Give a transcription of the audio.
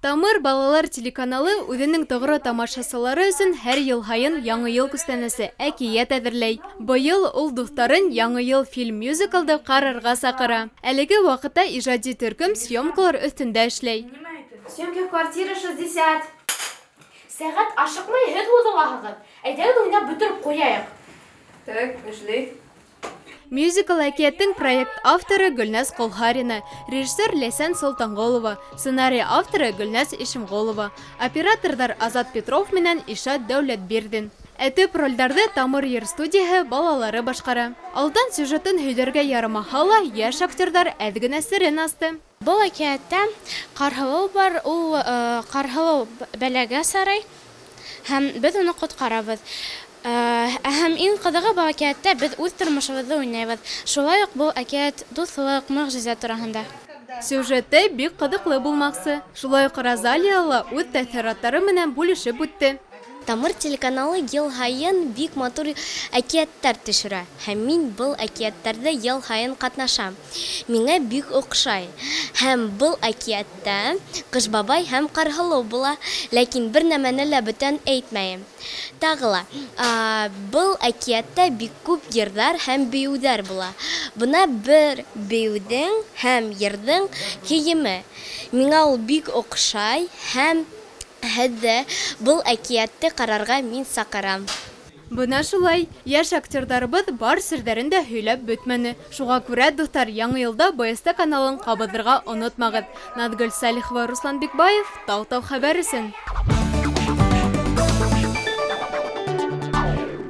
Тамыр балалар телеканалы үзенең тогры тамашачылары өчен һәр ел һайын Яңа ел күстәнәсе әкият әзерләй. Быел ул дусларын Яңа ел фильм-мюзиклды карарга сакыра. Әлеге вакытта иҗади төркем съемкалар өстендә эшләй. Съемка квартира 60. Сәгать ашыкмый һез узылаһыгыз. Әйдәгез уйнап бетереп куяйык. Так, эшләйк. Мюзикл әкияттың проект авторы Гөлназ Колхарина, режиссер Ләйсән Солтанголова, сценарий авторы Гөлназ Ишемголова, оператордар Азат Петров менән Ишат Дәүләтбирдин. Төп рольдәрне Тамыр йыр студияһы балалары башкара. Алдан сюжетын һөйләргә ярамаһа ла, яшь актердар әз генә серен асты. Бұл әкиәттә Карһылыу бар, ул Карһылыу бәләгә сарый, һәм без уны коткарабыз. Һәм иң кызыгы бу әкиәттә без үз тормышыбызды уйнайбыз. Шулай ук бу әкият дуслык, мөгъҗиза турында. Сюжеты бик кызыклы булмакчы. Шулай ук Розалия үз тәэсиратлары менән бүлешеп үтте. Тамыр телеканалы ел һайын бик матур әкияттәр төшерә. Һәм мин был әкияттәрдә ел һайын катнашам. Миңа бик охшай. Һәм был әкияттә Кыш бабай һәм Карһылыу була, ләкин бер нәмәне лә бүтән әйтмәйем. Тагыла, был әкияттә бик күп йырдар һәм биюдәр була. Бuna бер биюдең һәм йырдың киеме. Миңа ул бик охшай һәм Һәддә был әкиятте карарга мин сакырам. Бына шулай, яшь актердарыбыз бар серләрен дә һөйләп бөтмәне. Шуңа күрә, дуслар, Яңа елда БСТ каналын кабыдырга онытмагыз. Надгөл Салихова, Руслан Бикбаев, Тау-Тау хәбәр өчен.